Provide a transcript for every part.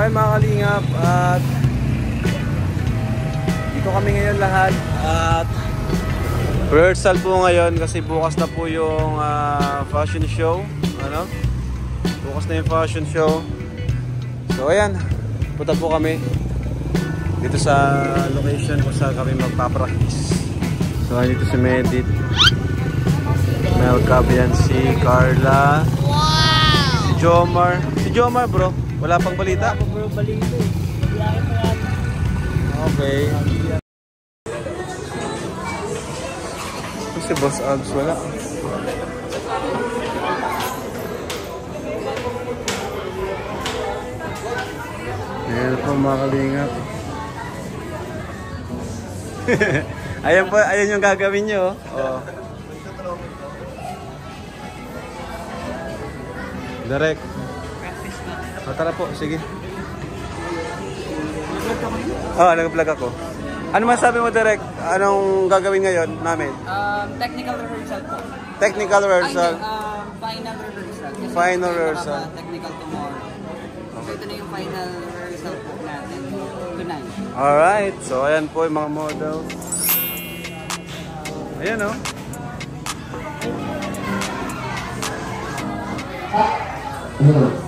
Ayan mga kalingap, at dito kami ngayon lahat at rehearsal po ngayon kasi bukas na po yung fashion show. Bukas na yung fashion show. So ayan, punta po kami dito sa location kung saan kami magpapractice. So dito si Medit, Melcab, yan si Carla, si Jomar. Si Jomar bro, wala pang balita? Wala pang bro, balita eh. Okay. Si Boss Abs wala. Ayan po mga kalingap. Ayan po, ayan yung gagawin nyo. Oh. Direct. O, tara po, sige. Nag-vlog ako. Ano masabi mo, Direct? Anong gagawin ngayon namin? Technical rehearsal po. Technical rehearsal? Final rehearsal. Final rehearsal. Technical tomorrow. So ito na yung final rehearsal po natin tonight. Alright. So ayan po yung mga models. Ayan o.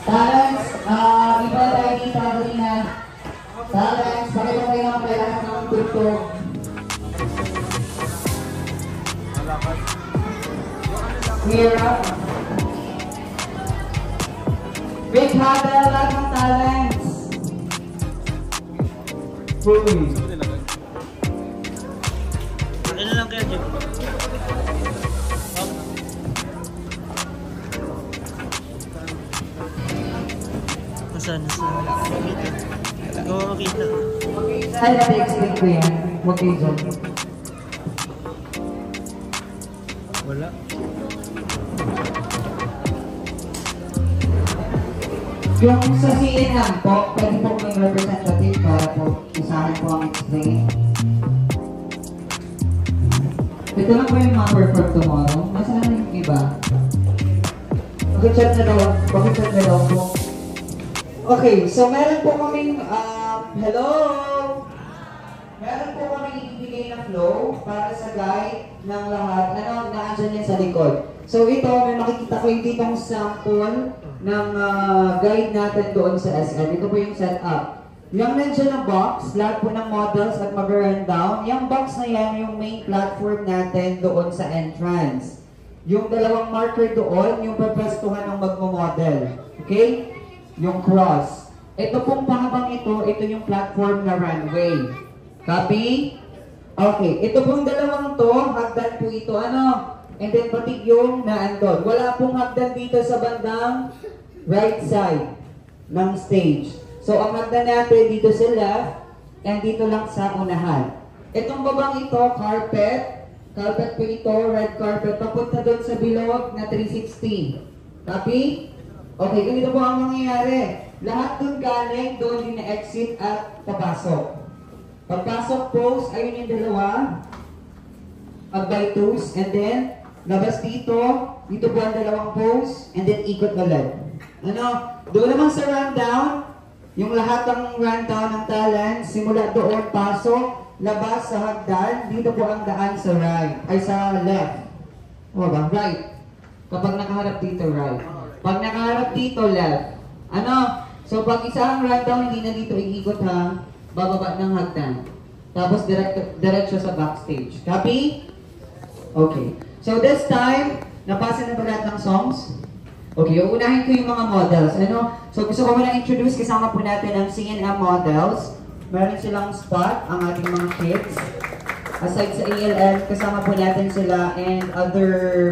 Talents, iba tayo dito kanina. Talents, pakita kayo ng kailangan ng tugtog. Clear up. Big huddle lahat ng talents. Ano lang kaya, Jim? Nasaan? Hindi ko makita. Ay, na-explain ko yan. Huwag kayo dyan. Wala. Yung sa CNN po, pwede po may representative para po isahan po ang explain. Ito lang po yung mga perform tomorrow. Nasaan na yung iba? Pakichat na daw. Pakichat na daw po. Okay, so meron po kaming, hello! Meron po kaming ibigay na flow para sa guide ng lahat. Naandyan yan sa likod. So ito, may makikita kayo ditong sample ng guide natin doon sa SM. Ito po yung setup. Yung nandiyan na box, lahat po ng models at mag-run down. Yung box na yan, yung main platform natin doon sa entrance. Yung dalawang marker doon, yung papastuhan ng magmo-model. Okay? Yung cross. Ito pong pahabang ito yung platform na runway. Copy? Okay. Ito pong dalawang to, hagdan po ito. And then pati yung naandun. Wala pong hagdan dito sa bandang right side ng stage. So ang hagdan natin dito sa left, and dito lang sa unahan. Itong babang ito, carpet. Carpet po ito, red carpet. Papunta doon sa bilog na 360. Copy? Okay, ganito po ang mangyayari. Lahat doon galing, doon din na-exit at papasok. Pagpasok, pose, ayun yung dalawa. By twos, and then, labas dito. Dito po ang dalawang pose, and then ikot ulit. Doon naman sa rundown, yung lahat ng rundown ng talent, simula doon, pasok, labas sa hagdan, dito po ang daan sa right, ay sa left. O ba? Right. Kapag nakaharap dito, right. Pag nakaharap dito, left. So pag isang rundown, hindi na dito iikot ha, bababa ng hagdan. Tapos diretso sa backstage. Copy? Okay. So this time, napasa na ba lahat ng songs? Okay, uunahin ko yung mga models. So gusto ko muna introduce, kasama po natin ang CNN models. Meron silang spot, ang ating mga kids. Aside sa ALN, kasama po natin sila and other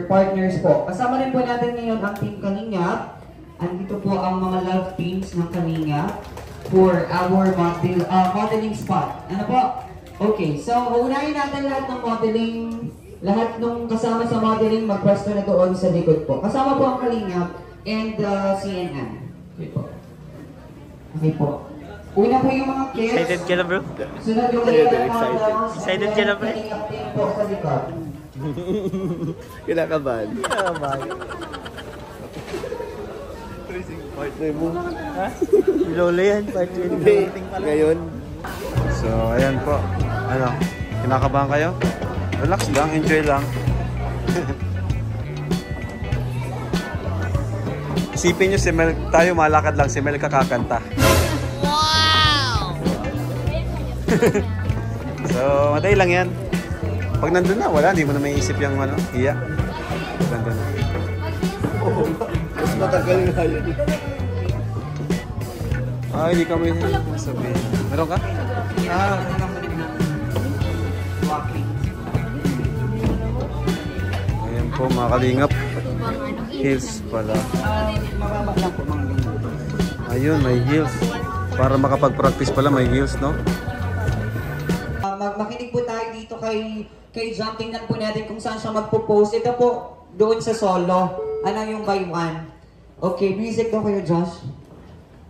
partners po. Kasama rin po natin ngayon ang Team Kalingap. Andito po ang mga love teams ng Kalingap for our modeling spot. Ano po? Okay, so uunahin natin lahat ng modeling, lahat nung kasama sa modeling, magpwesto na doon sa likod po. Kasama po ang Kalingap and CNN. Okay po. Okay po. Una po yung mga kids. Excited ka na bro? Sunod yung mga Excited ka na bro? po sa likod. Kinakabahan. Part 3 mo. Ha? Lolo yan, part 3. Ngayon. So, ayan po. Ano, kinakabahan kayo? Relax lang, enjoy lang. Isipin nyo si Mel, tayo malakad lang, si Mel kakakanta. Wow! So, madali lang yan. Pag nandun na, wala, hindi mo na may isip yung ano, iya. Pag nandun na. Mas matagal nga yun. Hindi kami sabihin. Meron ka? Ayan po mga kalingap. Heels pala. Mababa lang po mga ganyan. Ayun, may heels. Para makapag-practice pala, may heels, no? Makinig po tayo dito kay John. Tingnan po natin kung saan siya magpo-post. Ito po, doon sa solo. Ano yung by one? Okay, music daw kayo, Josh.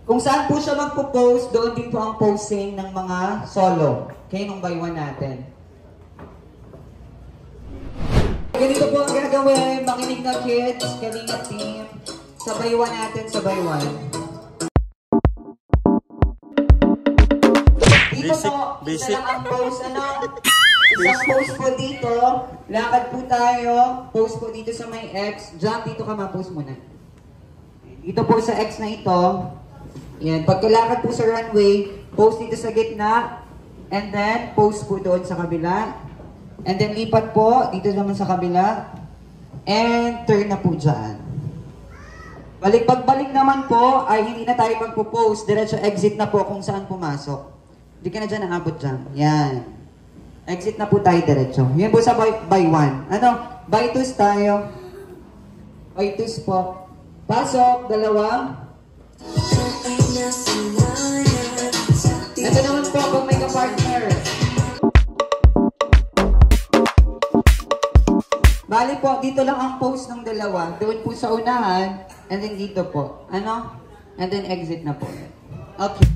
Kung saan po siya magpo-post, doon din po ang posting ng mga solo. Kaya nung by one natin. Ganito po ang gagawin. Makinig na kids, kalinga team. Sabay one natin, sabay one. Dito po, isa lang ang post, ano? Isang post po dito. Lakad po tayo. Post po dito sa may X. Jump dito ka, ma-post muna. Dito po sa X na ito. Yan. Pagkalakad po sa runway, post dito sa gitna. And then, post po doon sa kabila. And then, lipat po dito naman sa kabila. And turn na po dyan. Pagbalik naman po, ay hindi na tayo magpo-post. Diretso exit na po kung saan pumasok. Hindi ka na dyan naabot dyan. Yan. Exit na po tayo diretso. Yan po sa by one. Ano? By twos tayo. By twos po. Pasok, dalawa. Ito naman po pag may ka-partner. Bali po, dito lang ang post ng dalawa. Doon po sa unahan. And then dito po. Ano? And then exit na po. Okay.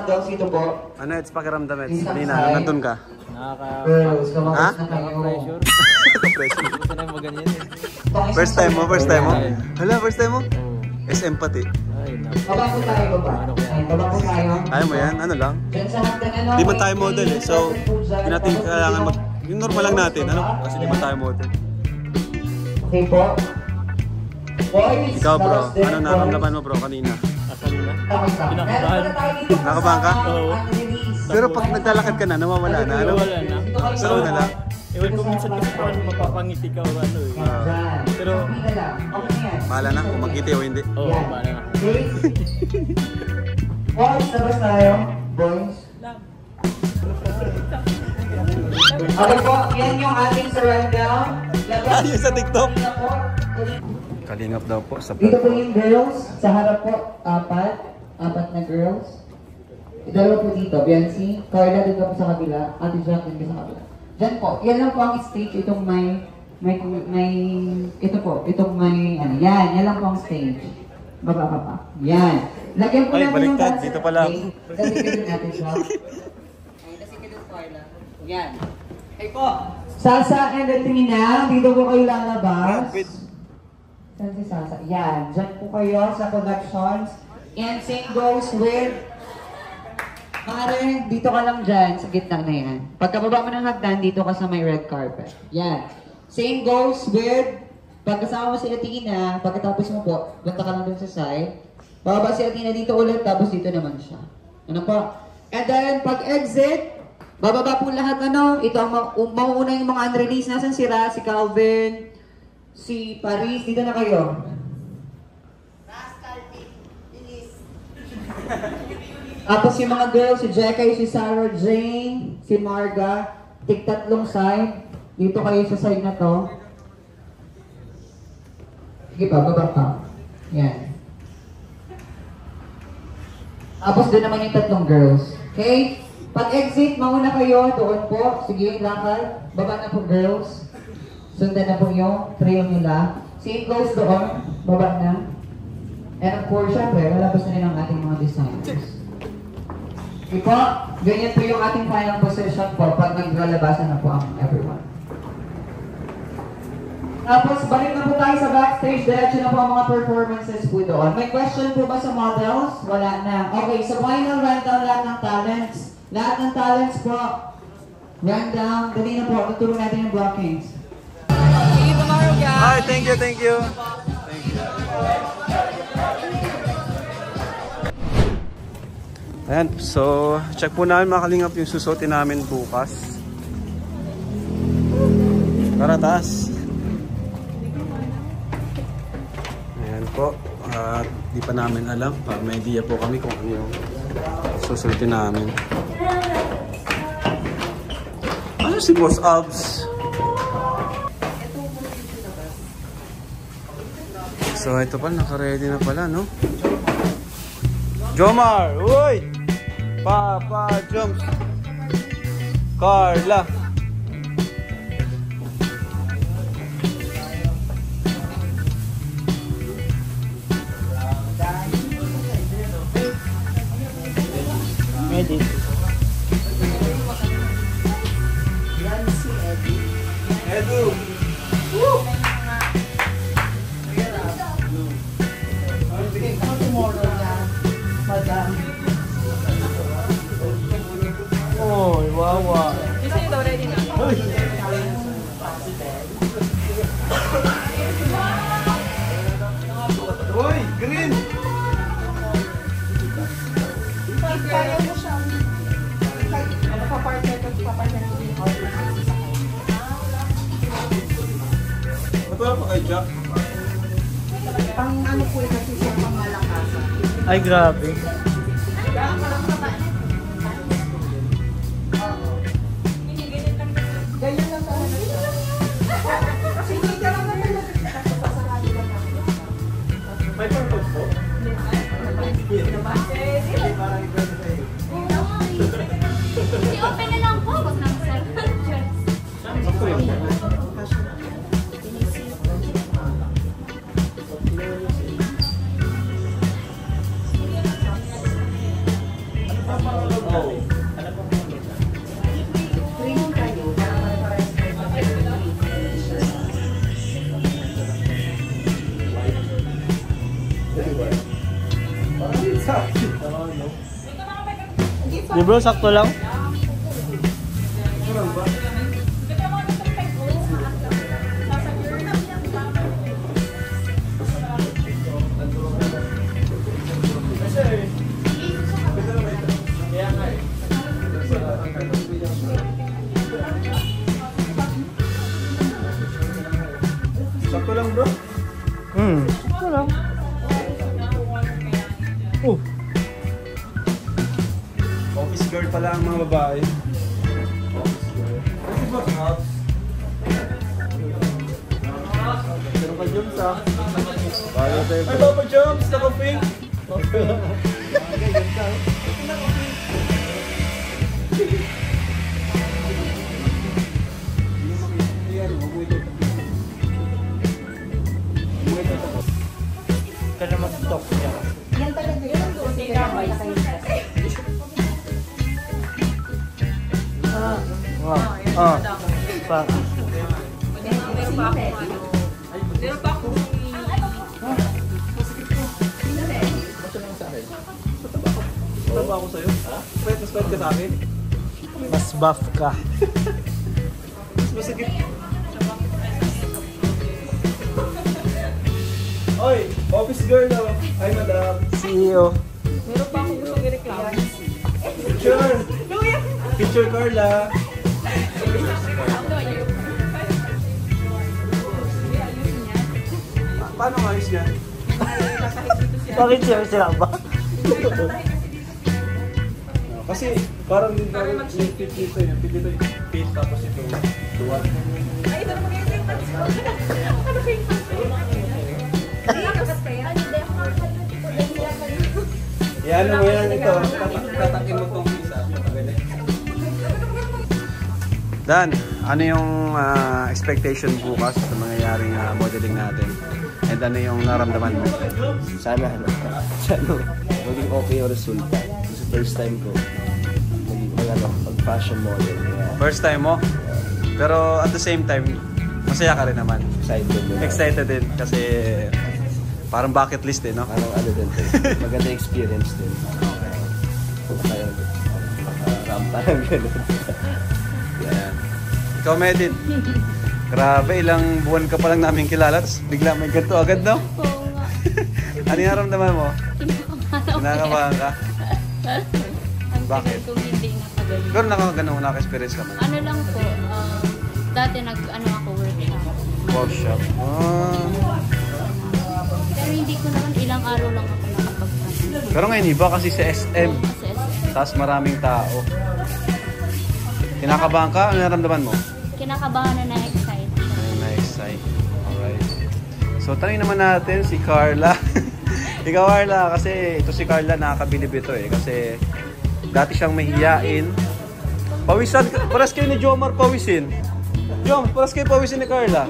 models, ito po. Ano it's pakiramdam Eds? Isang Kanina, side. nandun ka? Girls, Ha? kumapos na kayo. Pressure. Gusto na maganyan eh. Itong isang First time mo? side. First time mo? Ayan. Hala, first time mo? SM pati. Ay, naku. Baba po tayo, baba. Ayan, baba po tayo. Ayaw mo yan? Ano lang? Diyan sa hagdan, ano? Di ba tayo model eh? So, hindi natin kailangan mag... Yung normal lang natin, ano? Kasi di ba tayo model? Okay po. Boys, Ikaw bro, tapos din, ano boys. naramdaman mo bro kanina? Asan na? Okay pa. Kinakabahan. Meron pala tayo dito Nakabahan ka? kasama Oo. ang release. Pero pag naglalakad ka na, nawawala na, ano? Wala na. Pero na lang. Ewan ko minsan kasi parang mapapangiti ka o ano eh. Yan. Pero- Happy na lang. Okay na yan. Bahala na kung magkiti o hindi. Oo, Yan. bahala na. Okay? Boys, labas tayo. Boys. Okay po, yan yung ating surround-down. Labas. Ah, yung sa TikTok? Kanina po. Kalingap daw po sa Dito po yung girls. Sa harap po, apat. Apat na girls. Dalawa po dito. Biancy. Carla dito po sa kabila. Ate Jack dito sa kabila. Diyan po. Yan lang po ang stage. Itong ito po. Itong ano. Yan lang po ang stage. Baba pa pa. Yan. Lagyan po Ay, natin baliktad. dancer. Dito pala. Okay. Lagyan natin siya. Yan. Hey po. Sasa and Latrina, dito po kayo lalabas. Wait. Saan si Sasa? Yan. Diyan po kayo sa productions. And same goes with... Mare, dito ka lang dyan, sa gitna na yan. Pagkababa mo ng hagdan, dito ka sa may red carpet. Yan. Same goes with... Pagkasama mo si Athena, pagkatapos mo po, punta ka lang dun sa side. Bababa si Athena dito ulit, tapos dito naman siya. Ano po? And then, pag-exit, bababa po lahat ano, ito ang mauuna yung mga unreleased. Nasaan si Ra, si Calvin, si Paris, dito na kayo. Tapos yung mga girls, si Jekay, si Sarah Jane, si Marga, tig-tatlong side. Dito kayo sa side na to. Sige pa, baba pa. Yan. Tapos doon naman yung tatlong girls. Okay? Pag-exit, mauna kayo, doon po. Sige, lakad. Baba na po girls. Sundan na po yung trio nila. Same goes doon. Baba na. And of course, syempre, lalabas na rin ang ating mga designers. Okay po, ganyan po yung ating final position po pag naglalabasan na po ang everyone. Tapos, balik na po tayo sa backstage. Diretso na po ang mga performances po doon. May question po ba sa models? Wala na. Okay, so final rundown lahat ng talents. Lahat ng talents po. Rundown. Dali na po. Tuturo natin yung blockings. See you tomorrow, guys. Hi, thank you, thank you. Thank you. Ayan, so check po namin mga kalingap yung susuotin namin bukas. Tara, taas. Ayan po, at di pa namin alam, may idea po kami kung ano yung susuotin namin. Ano si Boss Abs? So ito pa, naka-ready na pala, no? Jomar! Uy! Papa Joms! Carla! Medit. Edu! Oh, wawa. Uy! Green! Matuwa pa kay Jack? Ay, grabe. May purpose po? I-open na lang po. Huwag nang Training tayo para pare-pares tayo mag-training. Di bro, sakto lang. Sakto lang bro. Sakto lang. Office girl pala ang mga babae. Office girl. Kasi ba house? Pero ka jumps ah. Bago tayo. Ay, Papa Jumps! Naka-pink! Kaya mag-talk niya. Yan talaga yun. Doon sa kanya kayo. Pa. Taba ako sa'yo? Mas fight ka sa akin? Mas buff ka. Mas masakit. Oy! Office girl daw. Hi madam. CEO. Meron pa akong gusto i-reklamo. Picture! Picture Carla. Paano nga ayos yan? Bakit siya ba? Kasi parang din parang may fit dito yun. Fit dito yung fit tapos ito. Duwan. Ay, ito na mag-i-think. Ano ba yung Yan mo yan ito. Tatakin mo itong isa. Dan, ano yung expectation bukas sa mangyayaring modeling natin? And ano yung naramdaman mo? Sana maging okay yung resulta. Kasi first time ko mag-fashion model. Kaya First time mo? Pero at the same time, masaya ka rin naman. excited din. Excited din kasi parang bucket list eh, no? Parang ano din. Maganda experience din. Kaya rampa lang gano'n. Yan. Ikaw, Medit. Grabe, ilang buwan ka pa lang namin kilala, tapos bigla may ganito agad, no? Oo nga. Ano yung naramdaman mo? Kinakabahan ka? Ang Bakit? tagal kong hindi nakagaling. Pero naka-experience ka man. Ano lang po, dati ako workshop. Workshop. Pero hindi ko naman ilang araw lang ako nakapagpasok. Pero ngayon iba kasi sa SM, Kasi tapos maraming tao. Kinakabahan ka? Ano naramdaman mo? kinakabahan na na-excite. Na-excite. Alright. So, tanongin naman natin si Carla. Ikaw, Carla, kasi ito si Carla, nakakabilib ito eh. Kasi dati siyang mahihiyain. Pawisan, paras kayo ni Jomar pawisin. Jom, paras kayo pawisin ni Carla.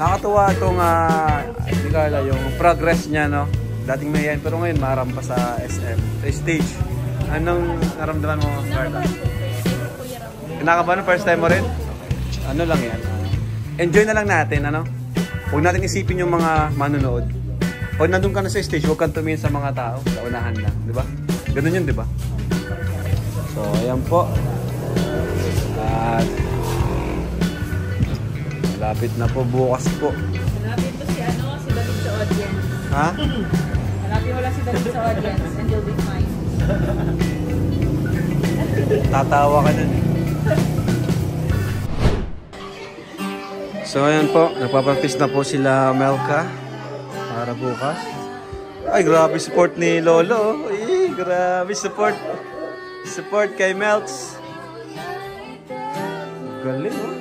Nakakatuwa itong ni Carla, yung progress niya, no? Dating mahihiyain, pero ngayon marampa sa SM, sa stage. Anong naramdaman mo, Carla? Kinakabahan first time mo rin? Ano lang yan? Enjoy na lang natin, ano? Huwag natin isipin yung mga manonood. Pag nandun ka na sa stage, huwag kang tumingin sa mga tao. Sa unahan lang, di ba? Ganun yun, di ba? So, ayan po. At malapit na po, bukas po. Malapit to si David sa audience. Ha? Malapit wala si David sa audience and you'll be fine. Tatawa ka nun. So ayan po, nagpapractice na po sila Melka para bukas. Ay, grabe support ni Lolo. Ay, grabe support. Support kay Melks. Galing, oh.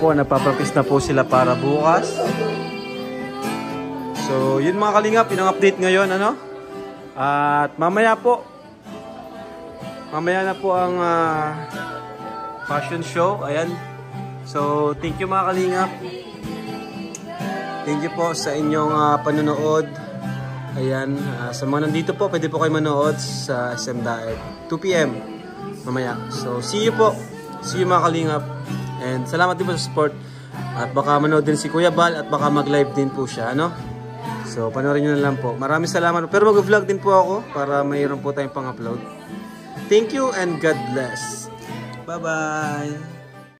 po, napapractice na po sila para bukas. So, yun mga kalingap, yun ang update ngayon, ano? At mamaya na po ang fashion show. Ayan. So, thank you mga kalingap. Thank you po sa inyong panonood. Ayan. Sa mga nandito po, pwede po kayo manood sa SM Daet. 2 PM mamaya. So, see you po. See you mga kalingap. And salamat din po sa support. At baka manood din si Kuya Bal at baka mag-live din po siya, ano? So, panoorin nyo na lang po. Maraming salamat. Pero mag-vlog din po ako para mayroon po tayong pang-upload. Thank you and God bless. Bye-bye!